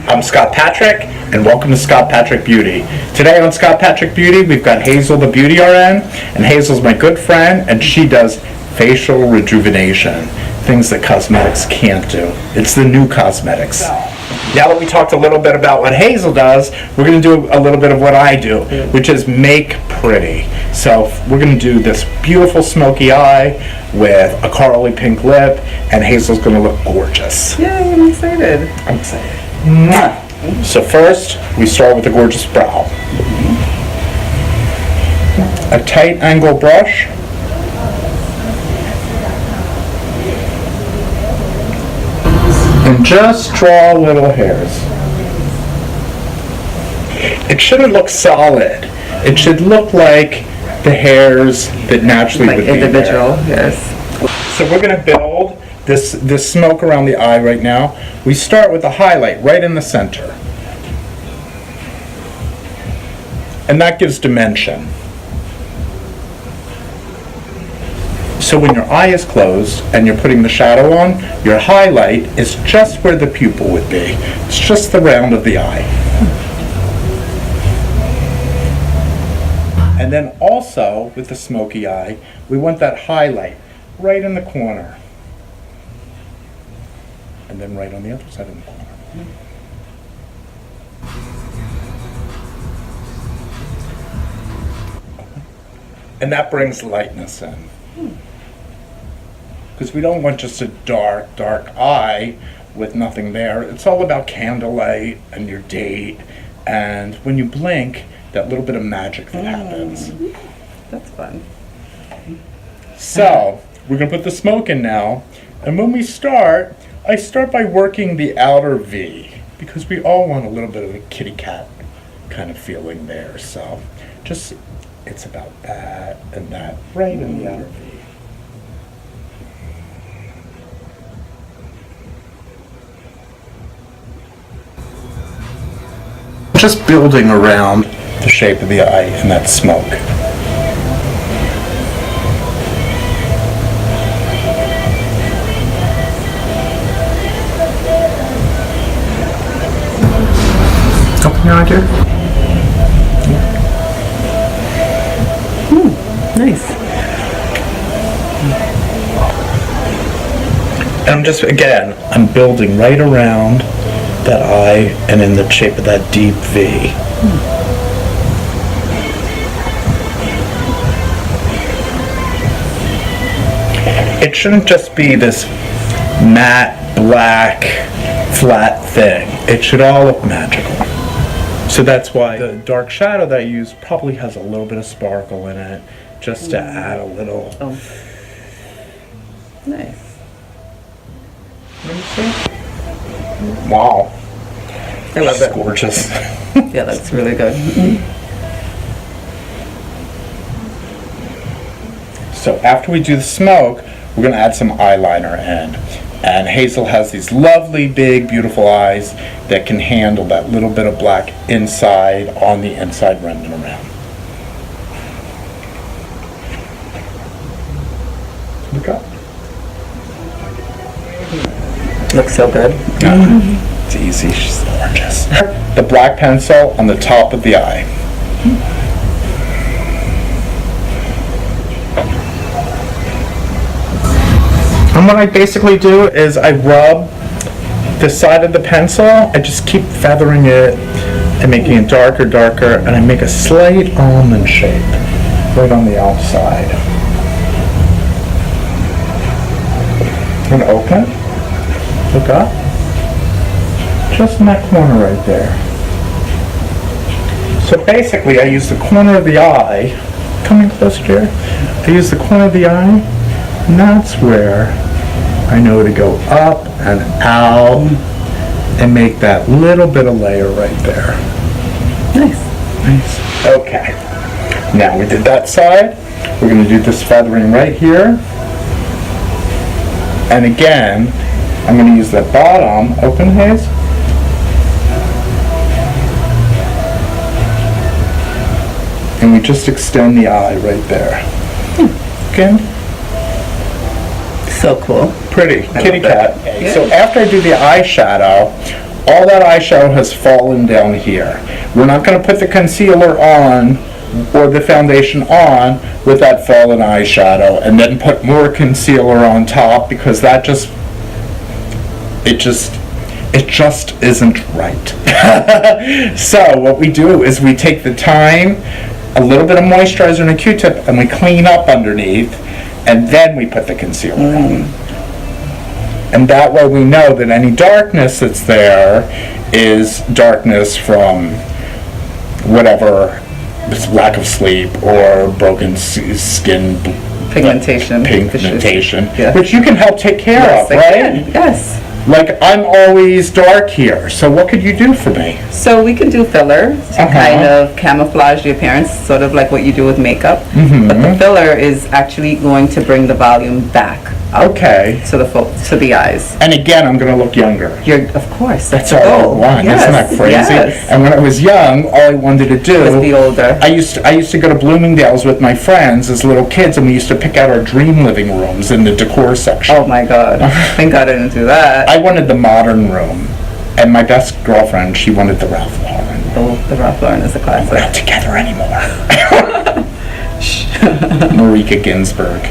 I'm Scott Patric, and welcome to Scott Patric Beauty. Today on Scott Patric Beauty, we've got Hazel the Beauty RN, and Hazel's my good friend, and she does facial rejuvenation, things that cosmetics can't do. It's the new cosmetics. Now that we talked a little bit about what Hazel does, we're going to do a little bit of what I do, which is make pretty. So we're going to do this beautiful smoky eye with a corally pink lip, and Hazel's going to look gorgeous. Yay, I'm excited. I'm excited. Mwah. So first, we start with a gorgeous brow. A tight angle brush. And just draw little hairs. It shouldn't look solid. It should look like the hairs that naturally Like would individual, be there. yes. So we're going to build this smoke around the eye right now. We start with the highlight right in the center. And that gives dimension. So when your eye is closed and you're putting the shadow on, your highlight is just where the pupil would be. It's just the round of the eye. And then also with the smoky eye, we want that highlight right in the corner. And then right on the other side of the corner. And that brings lightness in. Because we don't want just a dark, dark eye with nothing there. It's all about candlelight and your date. And when you blink, that little bit of magic that happens. That's fun. So, we're going to put the smoke in now. And when we start, I start by working the outer V. Because we all want a little bit of a kitty cat kind of feeling there. So, just, it's about that and that right in the outer V. Just building around the shape of the eye and that smoke. Open your eye, dear. Nice. And I'm just, again, I'm building right around that eye and in the shape of that deep V. It shouldn't just be this matte, black, flat thing. It should all look magical. So that's why the dark shadow that I use probably has a little bit of sparkle in it, just to add a little. Oh. Nice. Wow. I love it. Gorgeous. Yeah, that's really good. So after we do the smoke, we're going to add some eyeliner in. And Hazel has these lovely, big, beautiful eyes that can handle that little bit of black inside, on the inside, running around. Look up. Looks so good. It's easy, she's gorgeous. The black pencil on the top of the eye. And what I basically do is I rub the side of the pencil, I just keep feathering it and making it darker, darker, and I make a slight almond shape right on the outside. I'm gonna open it, look up, just in that corner right there. So basically I use the corner of the eye, coming closer here, I use the corner of the eye, and that's where I know to go up and out and make that little bit of layer right there. Nice. Nice. Okay. Now we did that side. We're going to do this feathering right here. And again, I'm going to use that bottom, open Haze. And we just extend the eye right there. Again. So cool. Pretty. Kitty cat. Yeah. So after I do the eyeshadow, all that eyeshadow has fallen down here. We're not going to put the concealer on or the foundation on with that fallen eyeshadow and then put more concealer on top, because that just isn't right. So what we do is we take the time, a little bit of moisturizer and a Q-tip, and we clean up underneath, and then we put the concealer on. And that way we know that any darkness that's there is darkness from whatever, it's lack of sleep or broken skin Pigmentation. Yeah. which you can help take care Yes, of, I right? can. Yes. Like, I'm always dark here, so what could you do for me? So we can do filler to kind of camouflage the appearance, sort of like what you do with makeup. But the filler is actually going to bring the volume back up Okay. to the eyes. And again, I'm gonna look younger. Of course. That's all I want. Yes, Isn't that crazy? yes. And when I was young, all I wanted to do Just be older. I used to go to Bloomingdale's with my friends as little kids, and we used to pick out our dream living rooms in the decor section. Oh my God. Thank God I didn't do that. I wanted the modern room, and my best girlfriend, she wanted the Ralph Lauren. Oh, the Ralph Lauren is a We're classic. not together anymore. Marika Ginsburg.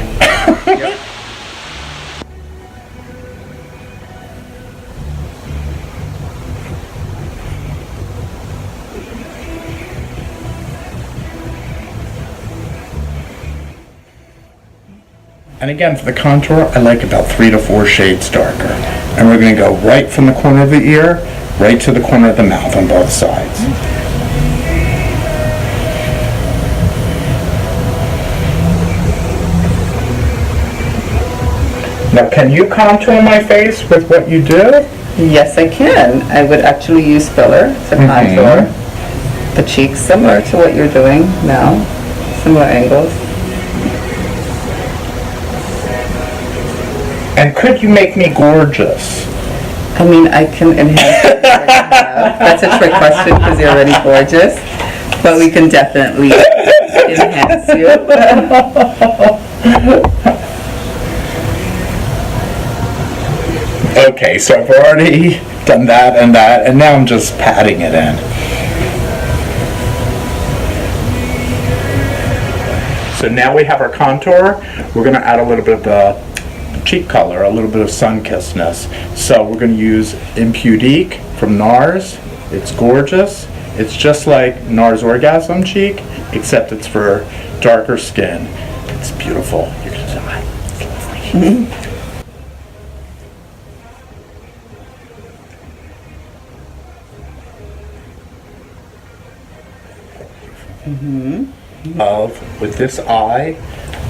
And again, for the contour, I like about 3 to 4 shades darker. And we're going to go right from the corner of the ear, right to the corner of the mouth on both sides. Now, can you contour my face with what you do? Yes, I can. I would actually use filler to contour the cheeks, similar to what you're doing now. Similar angles. And could you make me gorgeous? I mean, I can enhance what you already have. That's a trick question because you're already gorgeous. But we can definitely enhance you. Okay, so I've already done that, and now I'm just patting it in. So now we have our contour. We're going to add a little bit of the cheek color, a little bit of sun-kissedness. So we're going to use Impudique from NARS. It's gorgeous. It's just like NARS Orgasm Cheek, except it's for darker skin. It's beautiful. You're going to die. It's lovely. With this eye,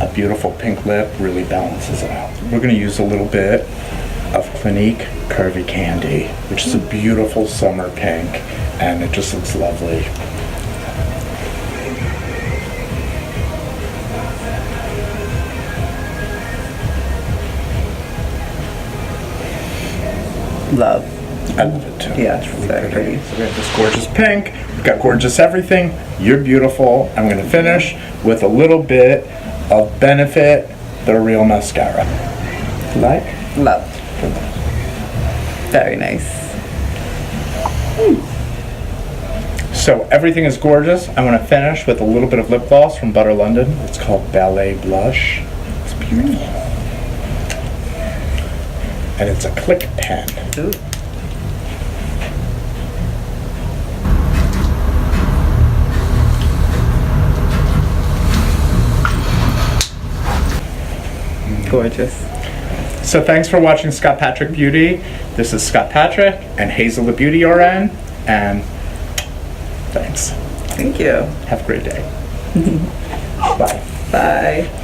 a beautiful pink lip really balances it out. We're going to use a little bit of Clinique Curvy Candy, which is a beautiful summer pink, and it just looks lovely. Love. I love it too. Yeah, it's really very pretty. pretty. So we have this gorgeous pink, we've got gorgeous everything, you're beautiful. I'm going to finish with a little bit of Benefit, the Real Mascara. Like? Love. Very nice. So everything is gorgeous. I want to finish with a little bit of lip gloss from Butter London. It's called Ballet Blush. It's beautiful. And it's a click pen. Ooh. Gorgeous. So thanks for watching Scott Patric Beauty. This is Scott Patric and Hazel the Beauty RN. And thanks. Thank you. Have a great day. Bye. Bye.